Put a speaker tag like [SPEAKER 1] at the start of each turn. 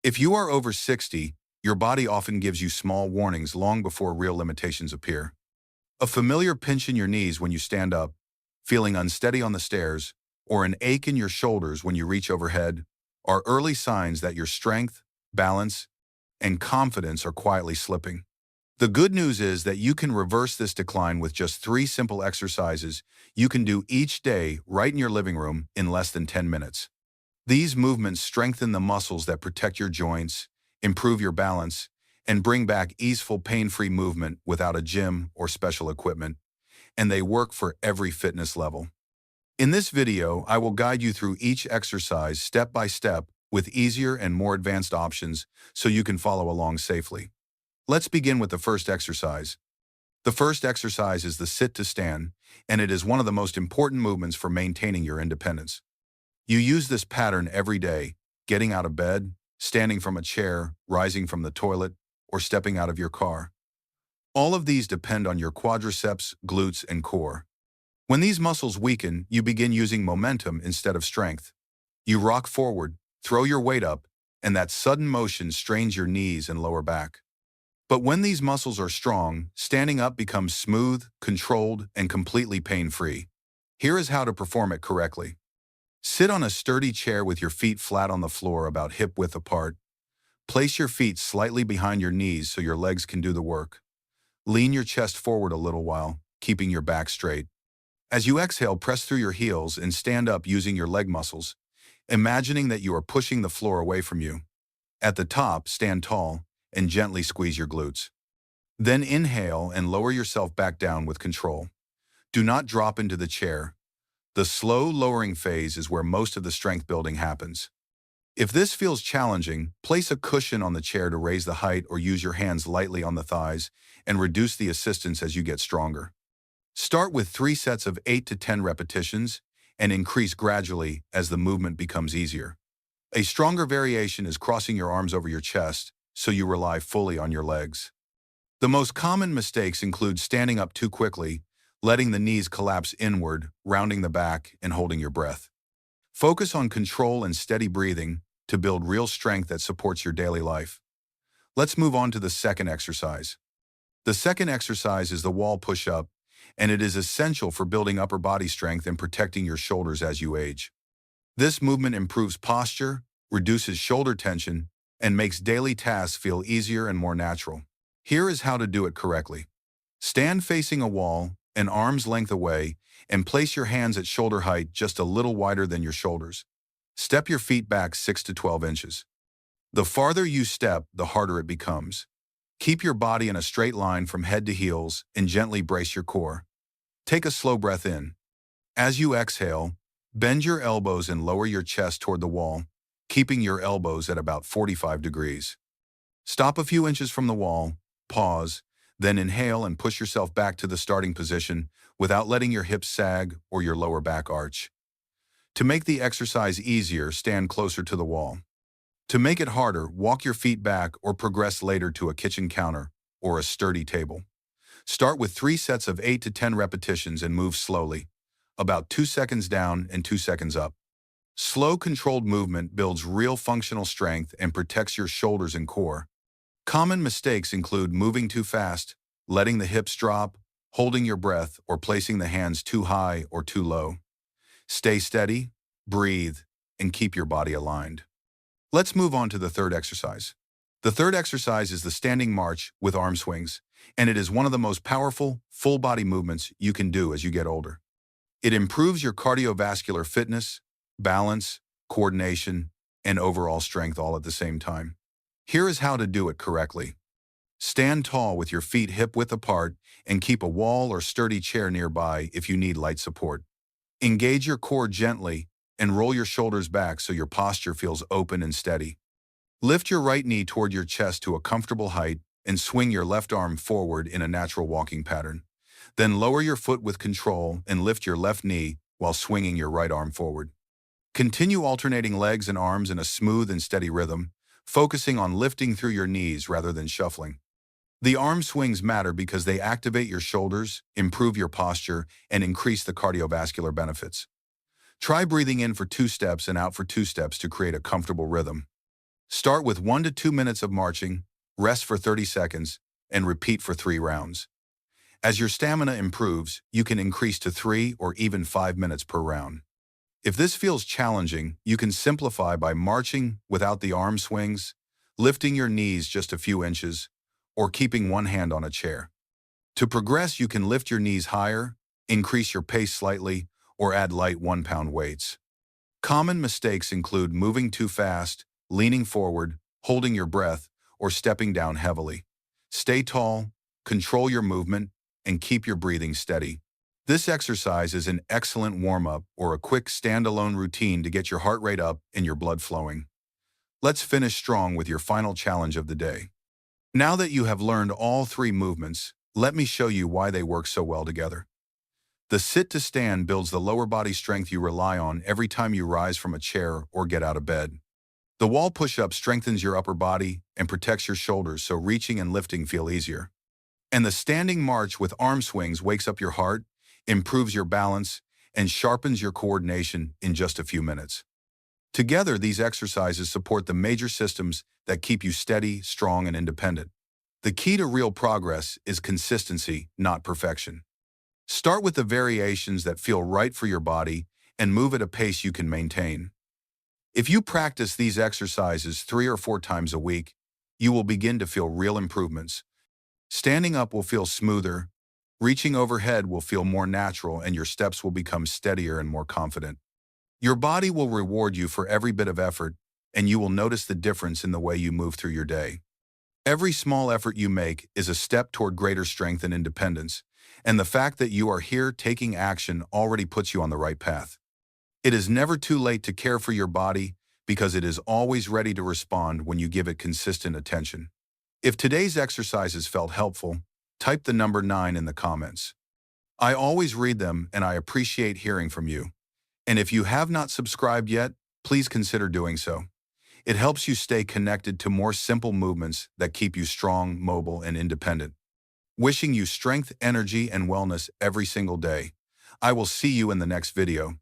[SPEAKER 1] If you are over 60, your body often gives you small warnings long before real limitations appear. A familiar pinch in your knees when you stand up, feeling unsteady on the stairs, or an ache in your shoulders when you reach overhead are early signs that your strength, balance, and confidence are quietly slipping. The good news is that you can reverse this decline with just 3 simple exercises you can do each day right in your living room in less than 10 minutes. These movements strengthen the muscles that protect your joints, improve your balance, and bring back easeful, pain-free movement without a gym or special equipment, and they work for every fitness level. In this video, I will guide you through each exercise step by step with easier and more advanced options so you can follow along safely. Let's begin with the first exercise. The first exercise is the sit to stand, and it is one of the most important movements for maintaining your independence. You use this pattern every day, getting out of bed, standing from a chair, rising from the toilet, or stepping out of your car. All of these depend on your quadriceps, glutes, and core. When these muscles weaken, you begin using momentum instead of strength. You rock forward, throw your weight up, and that sudden motion strains your knees and lower back. But when these muscles are strong, standing up becomes smooth, controlled, and completely pain-free. Here is how to perform it correctly. Sit on a sturdy chair with your feet flat on the floor about hip-width apart. Place your feet slightly behind your knees so your legs can do the work. Lean your chest forward a little while, keeping your back straight. As you exhale, press through your heels and stand up using your leg muscles, imagining that you are pushing the floor away from you. At the top, stand tall and gently squeeze your glutes. Then inhale and lower yourself back down with control. Do not drop into the chair. The slow lowering phase is where most of the strength building happens. If this feels challenging, place a cushion on the chair to raise the height or use your hands lightly on the thighs and reduce the assistance as you get stronger. Start with 3 sets of 8 to 10 repetitions and increase gradually as the movement becomes easier. A stronger variation is crossing your arms over your chest so you rely fully on your legs. The most common mistakes include standing up too quickly, letting the knees collapse inward, rounding the back, and holding your breath. Focus on control and steady breathing to build real strength that supports your daily life. Let's move on to the second exercise. The second exercise is the wall push-up, and it is essential for building upper body strength and protecting your shoulders as you age. This movement improves posture, reduces shoulder tension, and makes daily tasks feel easier and more natural. Here is how to do it correctly. Stand facing a wall, an arm's length away, and place your hands at shoulder height just a little wider than your shoulders. Step your feet back 6 to 12 inches. The farther you step, the harder it becomes. Keep your body in a straight line from head to heels and gently brace your core. Take a slow breath in. As you exhale, bend your elbows and lower your chest toward the wall, keeping your elbows at about 45 degrees. Stop a few inches from the wall, pause, then inhale and push yourself back to the starting position without letting your hips sag or your lower back arch. To make the exercise easier, stand closer to the wall. To make it harder, walk your feet back or progress later to a kitchen counter or a sturdy table. Start with 3 sets of 8 to 10 repetitions and move slowly, about 2 seconds down and 2 seconds up. Slow, controlled movement builds real functional strength and protects your shoulders and core. Common mistakes include moving too fast, letting the hips drop, holding your breath, or placing the hands too high or too low. Stay steady, breathe, and keep your body aligned. Let's move on to the third exercise. The third exercise is the standing march with arm swings, and it is one of the most powerful, full-body movements you can do as you get older. It improves your cardiovascular fitness, balance, coordination, and overall strength all at the same time. Here is how to do it correctly. Stand tall with your feet hip-width apart and keep a wall or sturdy chair nearby if you need light support. Engage your core gently and roll your shoulders back so your posture feels open and steady. Lift your right knee toward your chest to a comfortable height and swing your left arm forward in a natural walking pattern. Then lower your foot with control and lift your left knee while swinging your right arm forward. Continue alternating legs and arms in a smooth and steady rhythm, focusing on lifting through your knees rather than shuffling. The arm swings matter because they activate your shoulders, improve your posture, and increase the cardiovascular benefits. Try breathing in for 2 steps and out for 2 steps to create a comfortable rhythm. Start with 1 to 2 minutes of marching, rest for 30 seconds, and repeat for 3 rounds. As your stamina improves, you can increase to 3 or even 5 minutes per round. If this feels challenging, you can simplify by marching without the arm swings, lifting your knees just a few inches, or keeping one hand on a chair. To progress, you can lift your knees higher, increase your pace slightly, or add light 1-pound weights. Common mistakes include moving too fast, leaning forward, holding your breath, or stepping down heavily. Stay tall, control your movement, and keep your breathing steady. This exercise is an excellent warm-up or a quick standalone routine to get your heart rate up and your blood flowing. Let's finish strong with your final challenge of the day. Now that you have learned all 3 movements, let me show you why they work so well together. The sit to stand builds the lower body strength you rely on every time you rise from a chair or get out of bed. The wall push-up strengthens your upper body and protects your shoulders so reaching and lifting feel easier. And the standing march with arm swings wakes up your heart, improves your balance, and sharpens your coordination in just a few minutes. Together, these exercises support the major systems that keep you steady, strong, and independent. The key to real progress is consistency, not perfection. Start with the variations that feel right for your body and move at a pace you can maintain. If you practice these exercises 3 or 4 times a week, you will begin to feel real improvements. Standing up will feel smoother, reaching overhead will feel more natural, and your steps will become steadier and more confident. Your body will reward you for every bit of effort, and you will notice the difference in the way you move through your day. Every small effort you make is a step toward greater strength and independence, and the fact that you are here taking action already puts you on the right path. It is never too late to care for your body because it is always ready to respond when you give it consistent attention. If today's exercises felt helpful, type the number 9 in the comments. I always read them and I appreciate hearing from you. And if you have not subscribed yet, please consider doing so. It helps you stay connected to more simple movements that keep you strong, mobile, and independent. Wishing you strength, energy, and wellness every single day. I will see you in the next video.